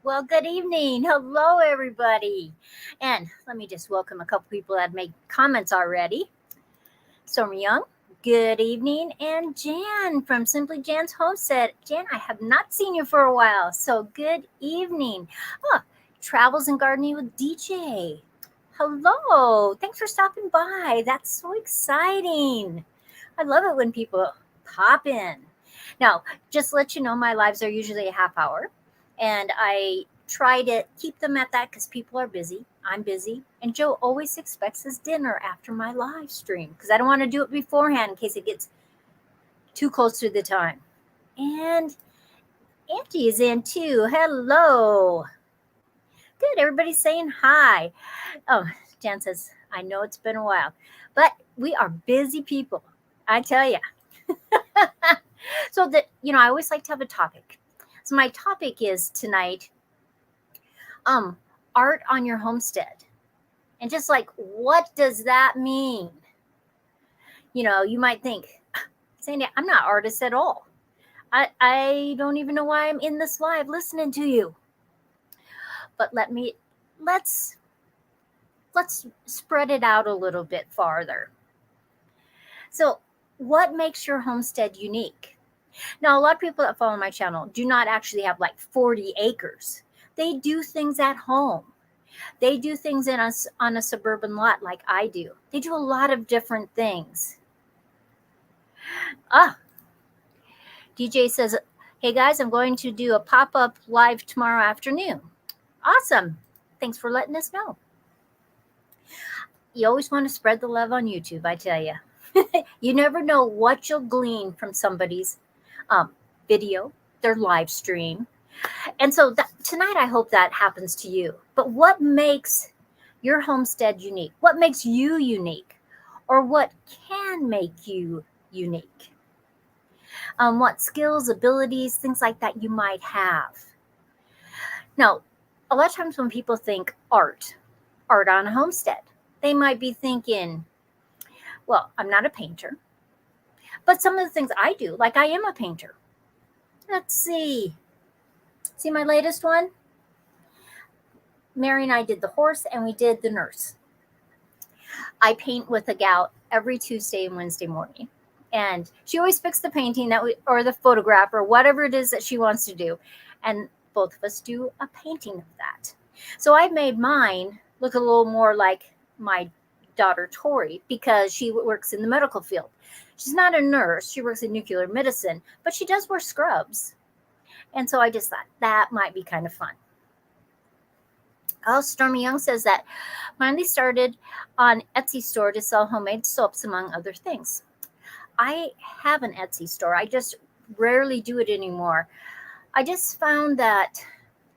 Well, good evening. Hello, everybody. And let me just welcome a couple people that made comments already. Stormy Young, good evening. And Jan from Simply Jan's Homestead. Jan, I have not seen you for a while, so good evening. Oh, Travels and Gardening with DJ. Hello. Thanks for stopping by. That's so exciting. I love it when people pop in. Now, just to let you know, my lives are usually a half hour, and I try to keep them at that because people are busy. I'm busy, and Joe always expects his dinner after my live stream because I don't want to do it beforehand in case it gets too close to the time. And Auntie is in too. Hello. Good. Everybody's saying hi. Oh, Jan says, I know it's been a while, but we are busy people. I tell you. So that I always like to have a topic. So my topic is tonight, art on your homestead, and just like, what does that mean? You might think, Sandy, I'm not artist at all. I don't even know why I'm in this live listening to you. But let's spread it out a little bit farther. So, what makes your homestead unique? Now, a lot of people that follow my channel do not actually have like 40 acres. They do things at home. They do things on a suburban lot like I do. They do a lot of different things. DJ says, hey guys, I'm going to do a pop-up live tomorrow afternoon. Awesome. Thanks for letting us know. You always want to spread the love on YouTube, I tell you. You never know what you'll glean from somebody's video, their live stream. And so tonight, I hope that happens to you. But what makes your homestead unique? What makes you unique? Or what can make you unique? What skills, abilities, things like that you might have. Now, a lot of times when people think art on a homestead, they might be thinking, well, I'm not a painter. But some of the things I do, like I am a painter. Let's see. See my latest one? Mary and I did the horse and we did the nurse. I paint with a gal every Tuesday and Wednesday morning. And she always picks the painting or the photograph or whatever it is that she wants to do. And both of us do a painting of that. So I made mine look a little more like my daughter Tori because she works in the medical field. She's not a nurse. She works in nuclear medicine, but she does wear scrubs. And so I just thought that might be kind of fun. Oh, Stormy Young says that finally started on Etsy store to sell homemade soaps, among other things. I have an Etsy store. I just rarely do it anymore. I just found that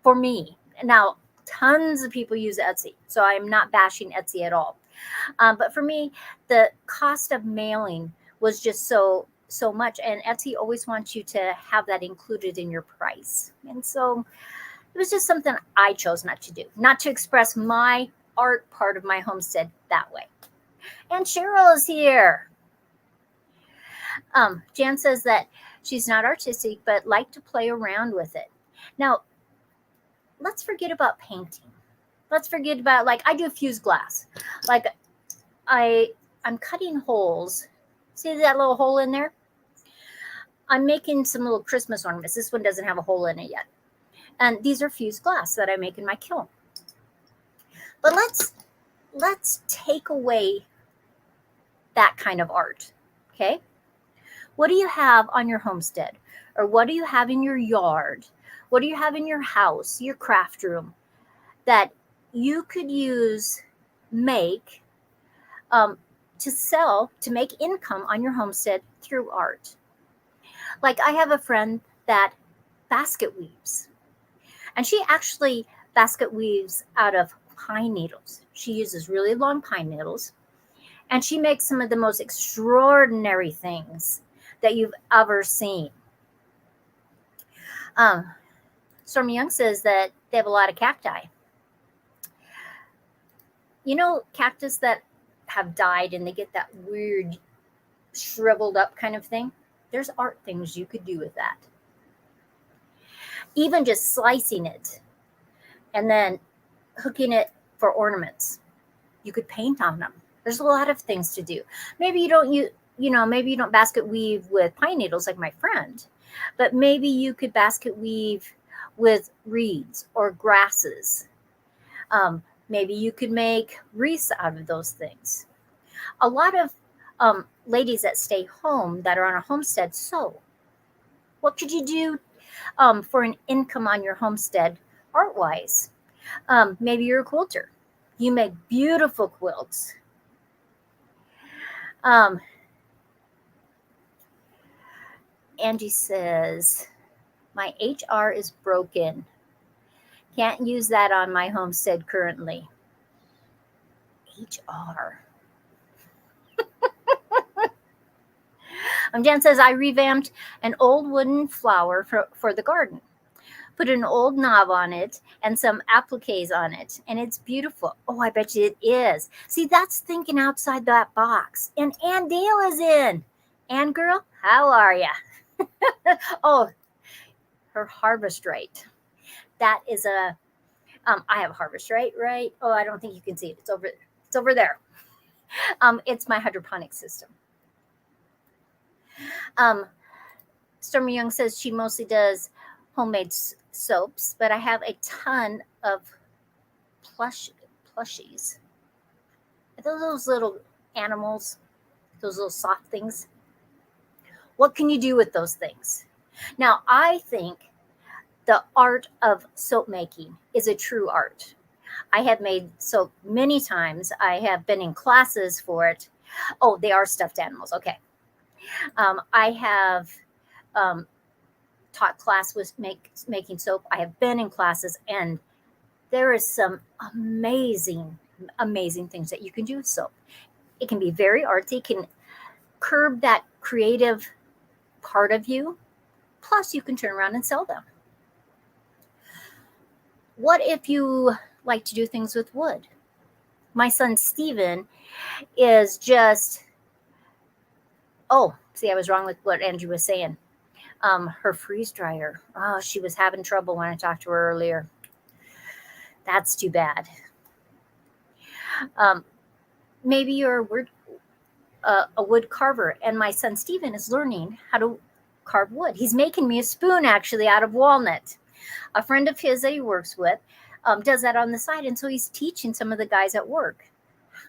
for me, now tons of people use Etsy, so I'm not bashing Etsy at all. But for me, the cost of mailing was just so much, and Etsy always wants you to have that included in your price. And so it was just something I chose not to do, not to express my art part of my homestead that way. And Cheryl is here. Jan says that she's not artistic, but like to play around with it. Now, let's forget about painting. Let's forget about, like, I do fused glass. Like, I'm cutting holes. See that little hole in there? I'm making some little Christmas ornaments. This one doesn't have a hole in it yet. And these are fused glass that I make in my kiln. But let's take away that kind of art, okay? What do you have on your homestead? Or what do you have in your yard? What do you have in your house, your craft room, that you could make to sell, to make income on your homestead through art? Like, I have a friend that basket weaves. And she actually basket weaves out of pine needles. She uses really long pine needles. And she makes some of the most extraordinary things that you've ever seen. Stormy Young says that they have a lot of cacti. You know, cactus that have died and they get that weird shriveled up kind of thing? There's art things you could do with that. Even just slicing it and then hooking it for ornaments. You could paint on them. There's a lot of things to do. Maybe maybe you don't basket weave with pine needles like my friend, but maybe you could basket weave with reeds or grasses. Maybe you could make wreaths out of those things. A lot of ladies that stay home that are on a homestead sew. What could you do for an income on your homestead art-wise? Maybe you're a quilter. You make beautiful quilts. Angie says, my HR is broken. Can't use that on my homestead currently. HR. Jan says, I revamped an old wooden flower for the garden. Put an old knob on it and some appliques on it, and it's beautiful. Oh, I bet you it is. See, that's thinking outside that box. And Ann Dale is in. Ann girl, how are ya? Oh, her harvest right. That is a, I have a harvest right? Oh, I don't think you can see it. It's over there. It's my hydroponic system. Stormy Young says she mostly does homemade soaps, but I have a ton of plushies. Are those little animals, those little soft things? What can you do with those things? Now, I think the art of soap making is a true art. I have made soap many times. I have been in classes for it. Oh, they are stuffed animals. Okay. I have taught class with making soap. I have been in classes, and there is some amazing things that you can do with soap. It can be very artsy. It can curb that creative part of you. Plus, you can turn around and sell them. What if you like to do things with wood? My son Steven is just, oh, see, I was wrong with what Andrew was saying. Her freeze dryer. Oh, she was having trouble when I talked to her earlier. That's too bad. Maybe you're a wood carver, and my son Steven is learning how to carve wood. He's making me a spoon actually out of walnut. A friend of his that he works with does that on the side, and so he's teaching some of the guys at work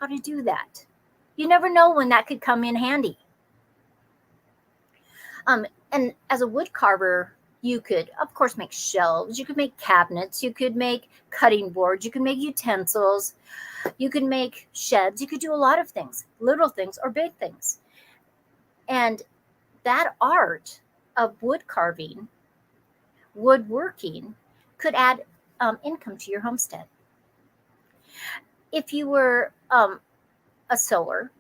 how to do that. You never know when that could come in handy. And as a wood carver, you could, of course, make shelves. You could make cabinets. You could make cutting boards. You could make utensils. You could make sheds. You could do a lot of things, little things or big things. And that art of wood carving, woodworking, could add income to your homestead. If you were a sewer,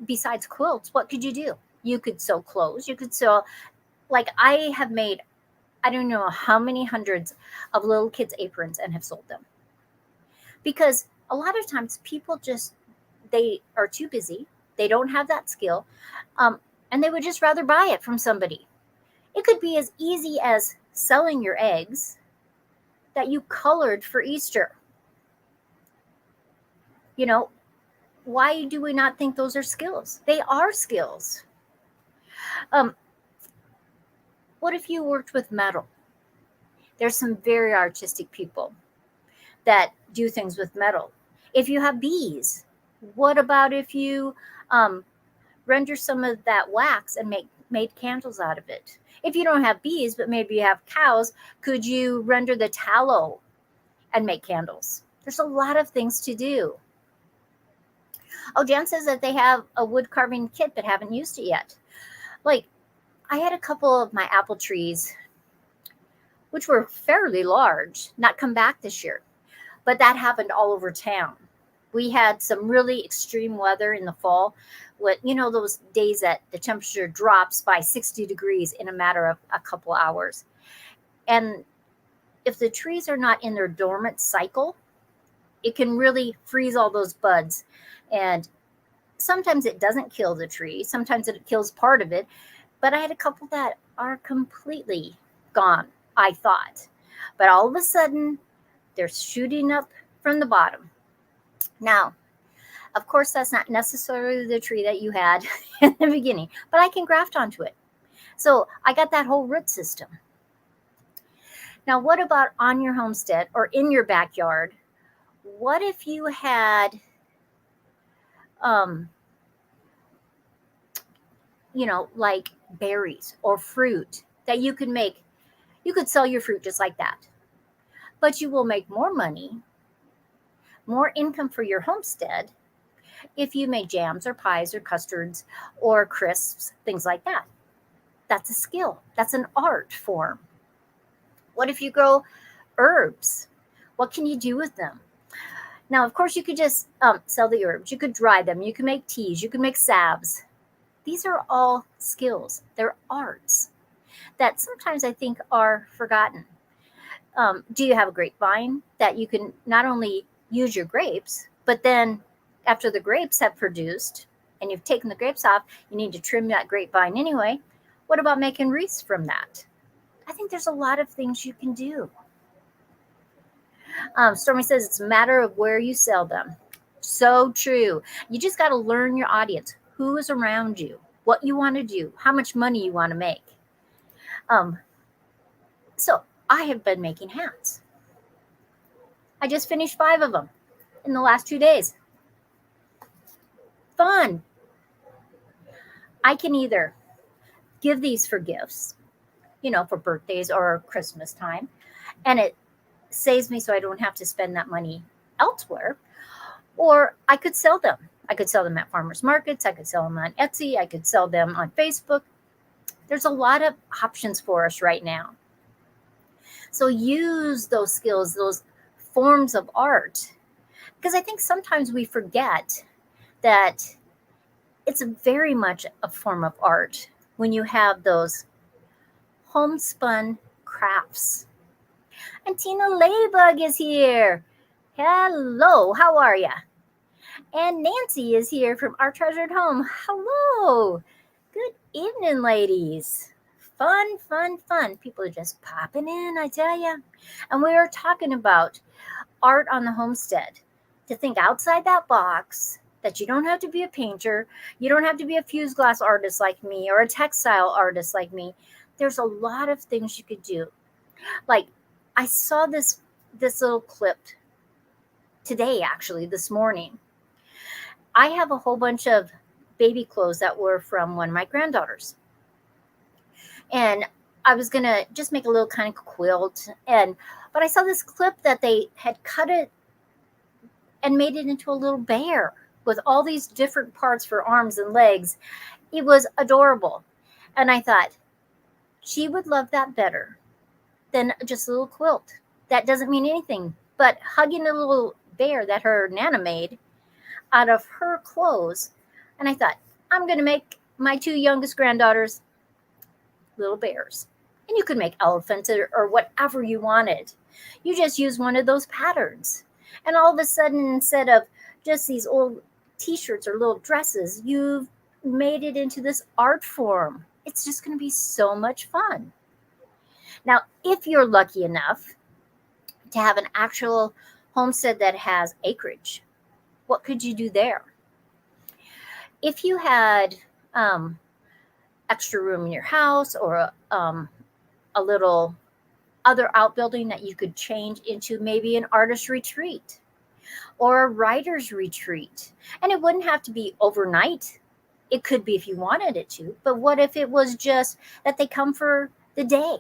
besides quilts, what could you do? You could sew clothes. You could sew, like I have made, I don't know how many hundreds of little kids' aprons and have sold them. Because a lot of times people they are too busy. They don't have that skill. And they would just rather buy it from somebody. It could be as easy as selling your eggs that you colored for Easter. You know, why do we not think those are skills? They are skills. What if you worked with metal? There's some very artistic people that do things with metal. If you have bees, what about if you render some of that wax and made candles out of it? If you don't have bees, but maybe you have cows, could you render the tallow and make candles? There's a lot of things to do. Oh, Jan says that they have a wood carving kit but haven't used it yet. Like, I had a couple of my apple trees, which were fairly large, not come back this year. But that happened all over town. We had some really extreme weather in the fall. Those days that the temperature drops by 60 degrees in a matter of a couple hours. And if the trees are not in their dormant cycle, it can really freeze all those buds. And sometimes it doesn't kill the tree. Sometimes it kills part of it. But I had a couple that are completely gone, I thought. But all of a sudden, They're shooting up from the bottom. Now, of course, that's not necessarily the tree that you had in the beginning, but I can graft onto it. So I got that whole root system. Now, what about on your homestead or in your backyard? What if you had, like berries or fruit that you could make? You could sell your fruit just like that, but you will make more money, more income for your homestead if you make jams or pies or custards or crisps, things like that. That's a skill. That's an art form. What if you grow herbs? What can you do with them? Now, of course, you could just sell the herbs. You could dry them. You can make teas. You can make salves. These are all skills. They're arts that sometimes I think are forgotten. Do you have a grapevine that you can not only use your grapes, but then after the grapes have produced and you've taken the grapes off, you need to trim that grapevine anyway. What about making wreaths from that? I think there's a lot of things you can do. Stormy says it's a matter of where you sell them. So true. You just got to learn your audience, who is around you, what you want to do, how much money you want to make. So I have been making hats. I just finished 5 of them in the last 2 days. Fun. I can either give these for gifts, for birthdays or Christmas time, and it saves me so I don't have to spend that money elsewhere, or I could sell them. I could sell them at farmers markets. I could sell them on Etsy. I could sell them on Facebook. There's a lot of options for us right now. So use those skills, those forms of art, because I think sometimes we forget that it's very much a form of art when you have those homespun crafts. And Tina Laybug is here. Hello, how are ya? And Nancy is here from Our Treasured Home. Hello. Good evening, ladies. Fun, fun, fun. People are just popping in, I tell ya. And we are talking about art on the homestead. To think outside that box, that you don't have to be a painter. You don't have to be a fused glass artist like me or a textile artist like me. There's a lot of things you could do. Like, I saw this little clip today, actually, this morning. I have a whole bunch of baby clothes that were from one of my granddaughters. And I was going to just make a little kind of quilt. But I saw this clip that they had cut it and made it into a little bear with all these different parts for arms and legs. It was adorable. And I thought, she would love that better than just a little quilt. That doesn't mean anything, but hugging a little bear that her Nana made out of her clothes. And I thought, I'm going to make my 2 youngest granddaughters little bears. And you could make elephants or whatever you wanted. You just use one of those patterns. And all of a sudden, instead of just these old t-shirts or little dresses, you've made it into this art form. It's just going to be so much fun. Now, if you're lucky enough to have an actual homestead that has acreage, what could you do there? If you had extra room in your house or a little other outbuilding that you could change into maybe an artist retreat or a writer's retreat. And it wouldn't have to be overnight. It could be if you wanted it to, but what if it was just that they come for the day?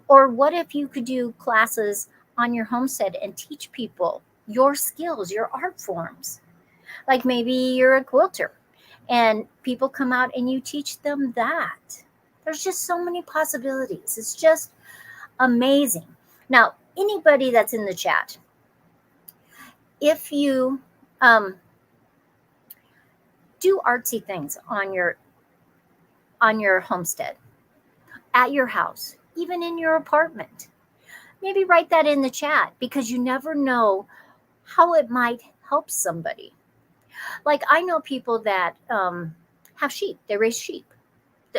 Or what if you could do classes on your homestead and teach people your skills, your art forms? Like maybe you're a quilter and people come out and you teach them that. There's just so many possibilities. It's just amazing. Now, anybody that's in the chat, if you do artsy things on your homestead, at your house, even in your apartment, maybe write that in the chat, because you never know how it might help somebody. Like, I know people that have sheep. They raise sheep,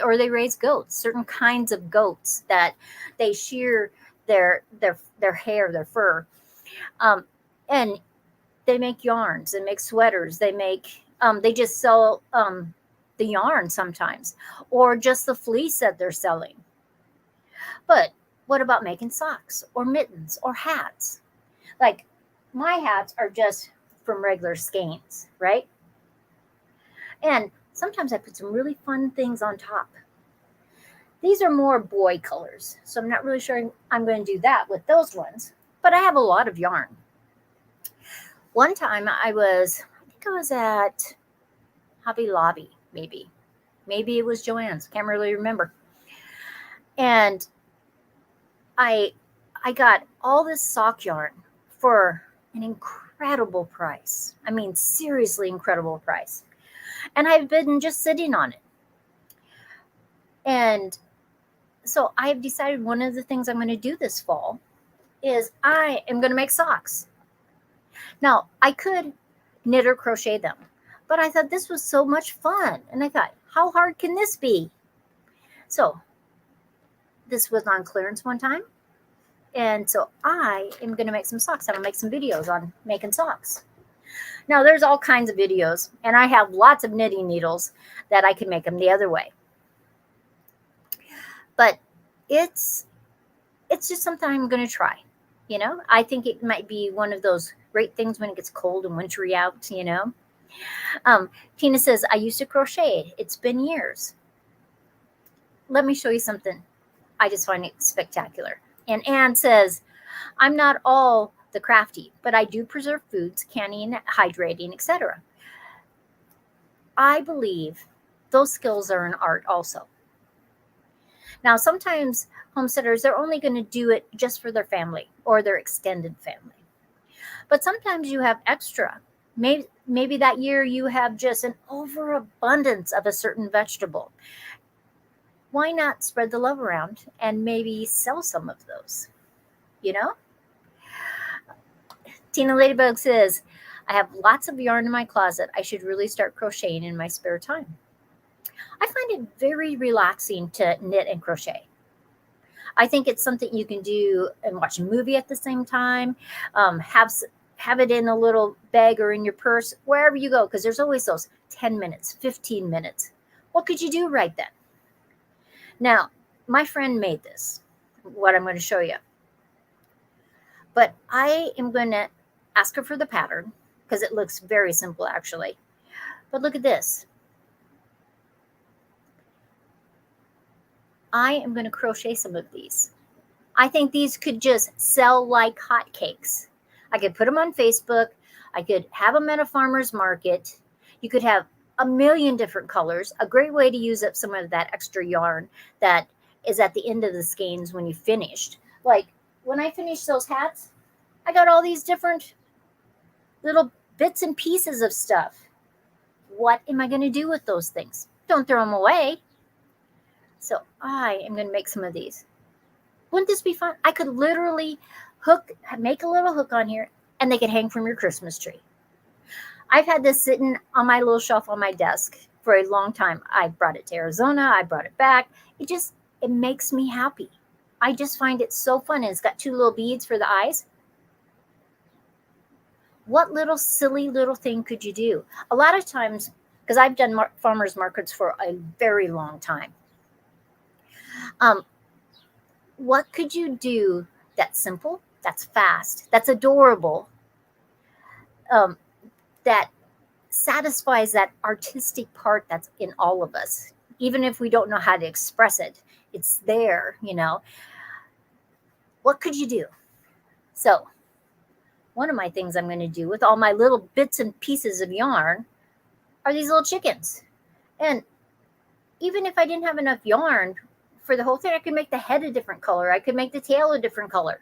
or they raise goats, certain kinds of goats that they shear their hair, their fur, And they make yarns, they make sweaters, they just sell the yarn sometimes, or just the fleece that they're selling. But what about making socks or mittens or hats? Like my hats are just from regular skeins, right? And sometimes I put some really fun things on top. These are more boy colors, so I'm not really sure I'm going to do that with those ones, but I have a lot of yarn. One time I think I was at Hobby Lobby, maybe. Maybe it was Joann's, can't really remember. And I got all this sock yarn for an incredible price. I mean, seriously incredible price. And I've been just sitting on it. And so I've decided one of the things I'm going to do this fall is I am going to make socks. Now, I could knit or crochet them, but I thought this was so much fun. And I thought, how hard can this be? So this was on clearance one time. And so I am going to make some socks. I'm going to make some videos on making socks. Now, there's all kinds of videos, and I have lots of knitting needles that I can make them the other way. But it's just something I'm going to try. You know, I think it might be one of those great things when it gets cold and wintry out, you know. Tina says, I used to crochet. It's been years. Let me show you something. I just find it spectacular. And Anne says, I'm not all the crafty, but I do preserve foods, canning, hydrating, etc. I believe those skills are an art also. Now, sometimes homesteaders, they're only going to do it just for their family or their extended family. But sometimes you have extra. Maybe that year you have just an overabundance of a certain vegetable. Why not spread the love around and maybe sell some of those? You know? Tina Ladybug says, I have lots of yarn in my closet. I should really start crocheting in my spare time. I find it very relaxing to knit and crochet. I think it's something you can do and watch a movie at the same time, have it in a little bag or in your purse, wherever you go, because there's always those 10 minutes, 15 minutes. What could you do right then? Now, my friend made this, what I'm going to show you. But I am going to ask her for the pattern, because it looks very simple, actually. But look at this. I am going to crochet some of these. I think these could just sell like hotcakes. I could put them on Facebook. I could have them at a farmer's market. You could have a million different colors. A great way to use up some of that extra yarn that is at the end of the skeins when you finished. Like when I finished those hats, I got all these different little bits and pieces of stuff. What am I going to do with those things? Don't throw them away. So I am going to make some of these. Wouldn't this be fun? I could literally make a little hook on here, and they could hang from your Christmas tree. I've had this sitting on my little shelf on my desk for a long time. I brought it to Arizona. I brought it back. It makes me happy. I just find it so fun. And it's got two little beads for the eyes. What little silly little thing could you do? A lot of times, because I've done farmers markets for a very long time. What could you do that's simple, that's fast, that's adorable, that satisfies that artistic part that's in all of us, even if we don't know how to express it? It's there, you know. What could you do? So one of my things I'm going to do with all my little bits and pieces of yarn are these little chickens. And even if I didn't have enough yarn for the whole thing, I could make the head a different color. I could make the tail a different color.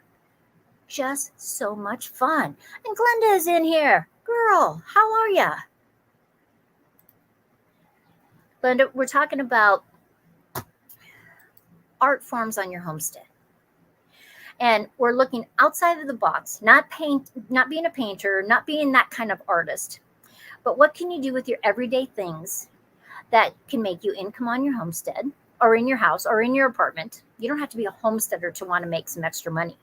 Just so much fun. And Glenda is in here. Girl, how are ya? Glenda, we're talking about art forms on your homestead. And we're looking outside of the box, not being a painter, not being that kind of artist. But what can you do with your everyday things that can make you income on your homestead or in your house or in your apartment? You don't have to be a homesteader to want to make some extra money.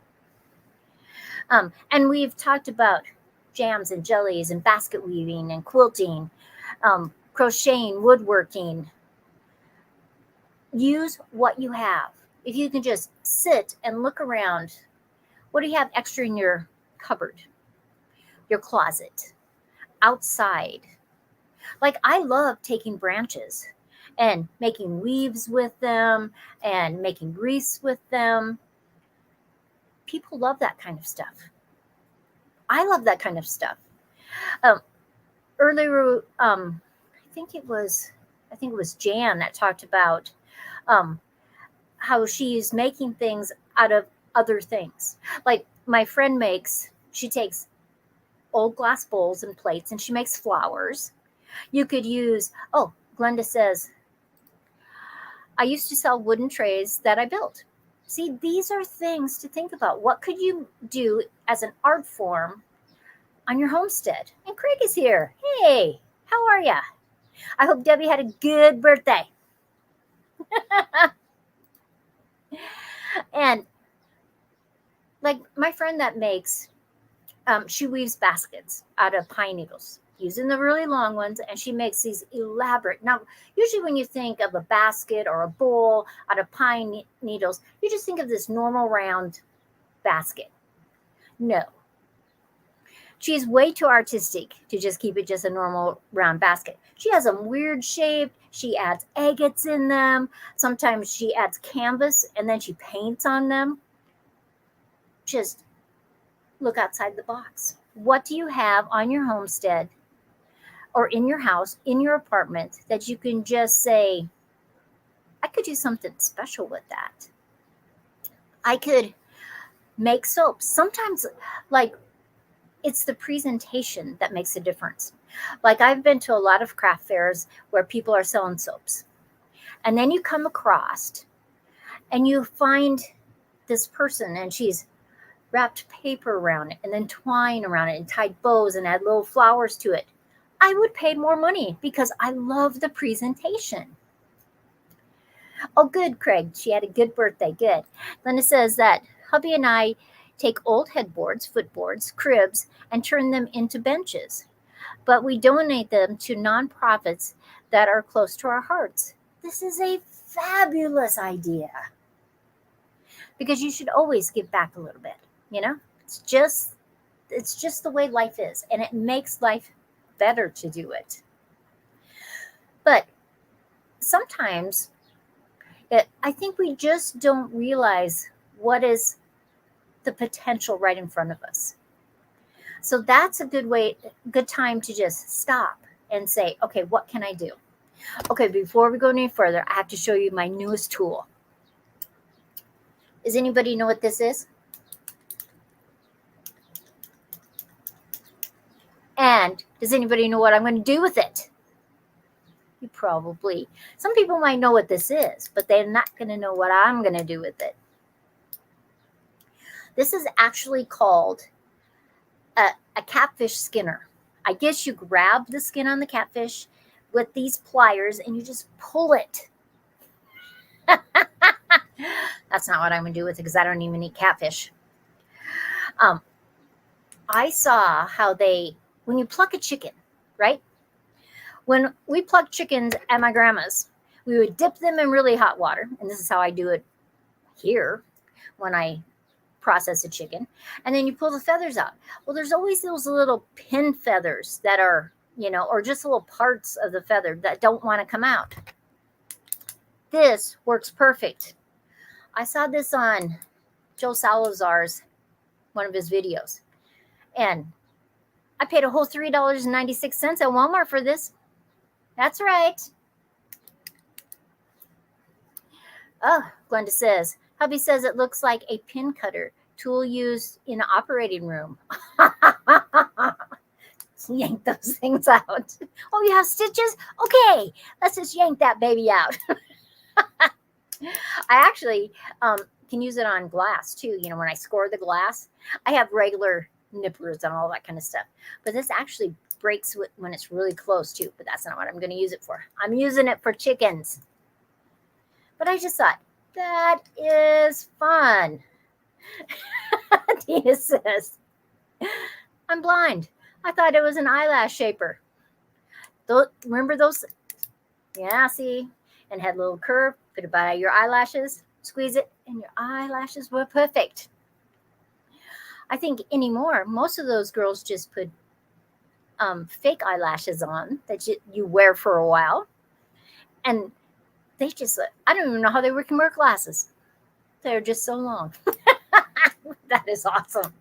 And we've talked about jams and jellies and basket weaving and quilting, crocheting, woodworking. Use what you have. If you can just sit and look around, what do you have extra in your cupboard, your closet, outside? Like, I love taking branches and making weaves with them and making wreaths with them. People love that kind of stuff. I love that kind of stuff. Um, Earlier, I think it was Jan that talked about um, how she's making things out of other things. Like, my friend she takes old glass bowls and plates and she makes flowers. You could use, oh, Glenda says, I used to sell wooden trays that I built. See, these are things to think about. What could you do as an art form on your homestead? And Craig is here. Hey, how are ya? I hope Debbie had a good birthday. And like my friend that makes, she weaves baskets out of pine needles, using the really long ones, and she makes these elaborate. Now, usually when you think of a basket or a bowl out of pine needles, you just think of this normal round basket. No. She's way too artistic to just keep it just a normal round basket. She has them weird shaped. She adds agates in them. Sometimes she adds canvas and then she paints on them. Just look outside the box. What do you have on your homestead or in your house, in your apartment, that you can just say, I could do something special with that? I could make soaps. Sometimes, like, it's the presentation that makes a difference. Like, I've been to a lot of craft fairs where people are selling soaps. And then you come across and you find this person and she's wrapped paper around it and then twine around it and tied bows and add little flowers to it. I would pay more money because I love the presentation. Oh, good, Craig. She had a good birthday. Good. Linda says that hubby and I take old headboards, footboards, cribs, and turn them into benches. But we donate them to nonprofits that are close to our hearts. This is a fabulous idea. Because you should always give back a little bit, you know? It's just the way life is, and it makes life better to do it. But sometimes I think we just don't realize what is the potential right in front of us. So that's a good time to just stop and say, okay, what can I do? Okay, before we go any further, I have to show you my newest tool. Does anybody know what this is? And does anybody know what I'm going to do with it? You probably. Some people might know what this is, but they're not going to know what I'm going to do with it. This is actually called a catfish skinner. I guess you grab the skin on the catfish with these pliers and you just pull it. That's not what I'm going to do with it because I don't even eat catfish. I saw how when you pluck a chicken, right? When we pluck chickens at my grandma's, we would dip them in really hot water. And this is how I do it here when I process a chicken. And then you pull the feathers out. Well, there's always those little pin feathers that are, or just little parts of the feather that don't want to come out. This works perfect. I saw this on Joe Salazar's, one of his videos. And I paid a whole $3.96 at Walmart for this. That's right. Oh, Glenda says, hubby says it looks like a pin cutter, tool used in the operating room. Yank those things out. Oh, you have stitches? Okay, let's just yank that baby out. I actually can use it on glass too. When I score the glass, I have regular nippers and all that kind of stuff. But this actually breaks when it's really close too. But that's not what I'm going to use it for. I'm using it for chickens. But I just thought, that is fun. Tina says, I'm blind. I thought it was an eyelash shaper. Remember those? Yeah, see? And had a little curve. Put it by your eyelashes, squeeze it, and your eyelashes were perfect. I think anymore, most of those girls just put fake eyelashes on that you wear for a while. And they just, I don't even know how they can wear glasses. They're just so long. That is awesome.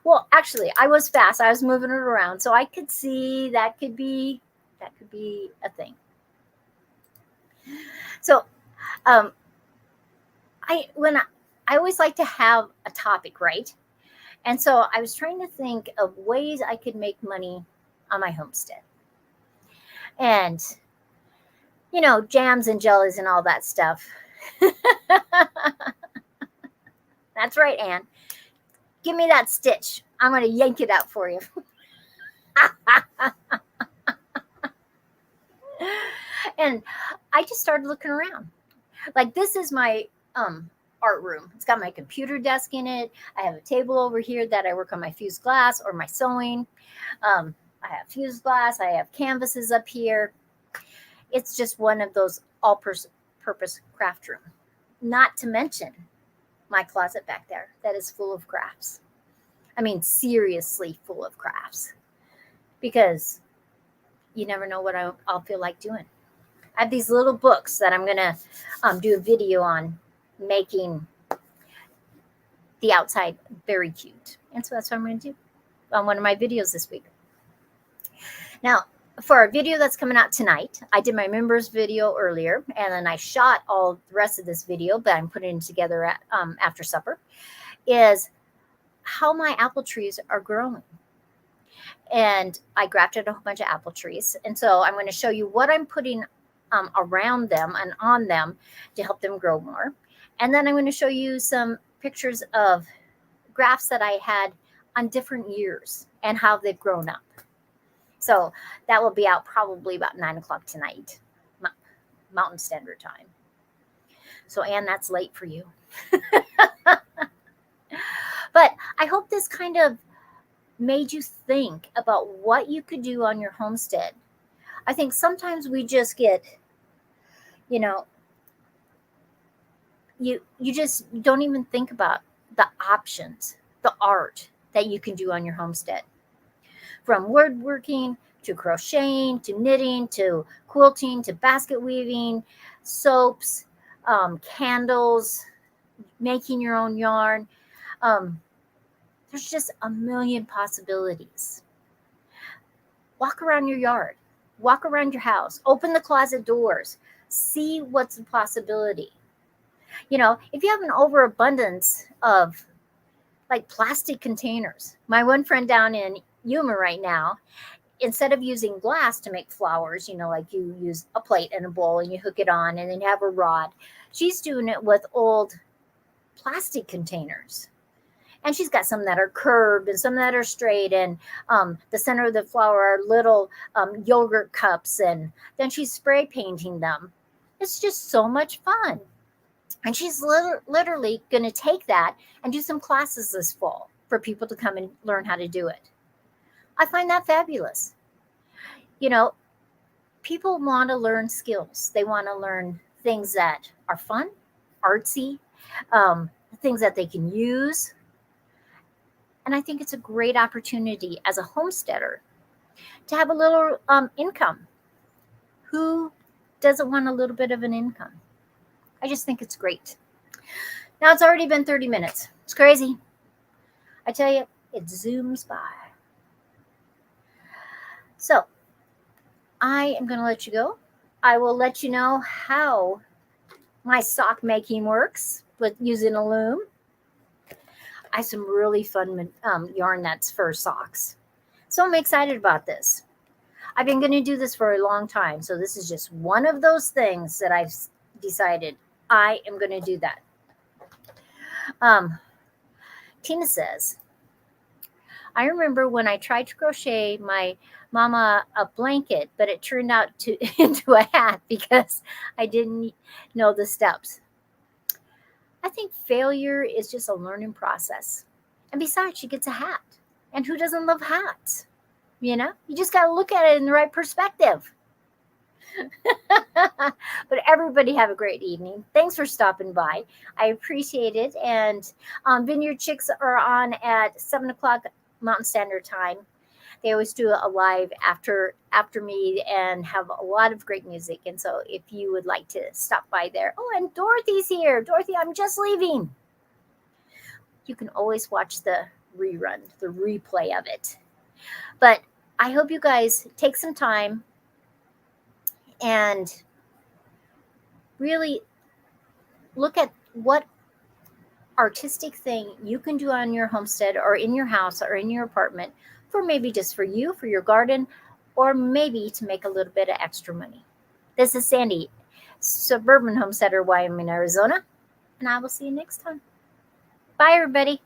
Well, actually, I was fast. I was moving it around, so I could see that could be a thing. So, I always like to have a topic, right? And so I was trying to think of ways I could make money on my homestead. And, jams and jellies and all that stuff. That's right, Anne. Give me that stitch. I'm going to yank it out for you. And I just started looking around. Like, this is my art room. It's got my computer desk in it. I have a table over here that I work on my fused glass or my sewing. I have fused glass. I have canvases up here. It's just one of those all-purpose craft room. Not to mention my closet back there that is full of crafts. I mean, seriously full of crafts. Because you never know what I'll feel like doing. I have these little books that I'm going to do a video on making the outside very cute. And so that's what I'm going to do on one of my videos this week. Now, for our video that's coming out tonight, I did my members video earlier, and then I shot all the rest of this video, but I'm putting it together at, after supper, is how my apple trees are growing. And I grafted a whole bunch of apple trees. And so I'm going to show you what I'm putting around them and on them to help them grow more. And then I'm going to show you some pictures of grafts that I had on different years and how they've grown up. So that will be out probably about 9 o'clock tonight, Mountain Standard Time. So, Anne, that's late for you. But I hope this kind of made you think about what you could do on your homestead. I think sometimes we just get, you just don't even think about the options, the art that you can do on your homestead. From woodworking to crocheting to knitting to quilting to basket weaving, soaps, candles, making your own yarn. There's just a million possibilities. Walk around your yard. Walk around your house. Open the closet doors. See what's a possibility. If you have an overabundance of like plastic containers. My one friend down in Yuma right now, instead of using glass to make flowers, like you use a plate and a bowl and you hook it on and then you have a rod, she's doing it with old plastic containers. And she's got some that are curved and some that are straight. And the center of the flower are little yogurt cups. And then she's spray painting them. It's just so much fun. And she's literally going to take that and do some classes this fall for people to come and learn how to do it. I find that fabulous. People want to learn skills. They want to learn things that are fun, artsy, things that they can use. And I think it's a great opportunity as a homesteader to have a little income. Who doesn't want a little bit of an income? I just think it's great. Now, it's already been 30 minutes. It's crazy. I tell you, it zooms by. So, I am going to let you go. I will let you know how my sock making works with using a loom. I have some really fun yarn that's for socks. So I'm excited about this. I've been going to do this for a long time. So this is just one of those things that I've decided I am going to do that. Tina says, I remember when I tried to crochet my mama a blanket, but it turned out into a hat because I didn't know the steps. I think failure is just a learning process. And besides, she gets a hat. And who doesn't love hats? You know, you just got to look at it in the right perspective. But everybody have a great evening. Thanks for stopping by. I appreciate it. And Vineyard Chicks are on at 7 o'clock Mountain Standard Time. They always do a live after me and have a lot of great music. And so if you would like to stop by there. Oh, and Dorothy's here. Dorothy, I'm just leaving. You can always watch the rerun, the replay of it. But I hope you guys take some time and really look at what artistic thing you can do on your homestead or in your house or in your apartment for maybe just for you, for your garden, or maybe to make a little bit of extra money. This is Sandi, Suburban Homesteader, Wyoming, Arizona, and I will see you next time. Bye, everybody.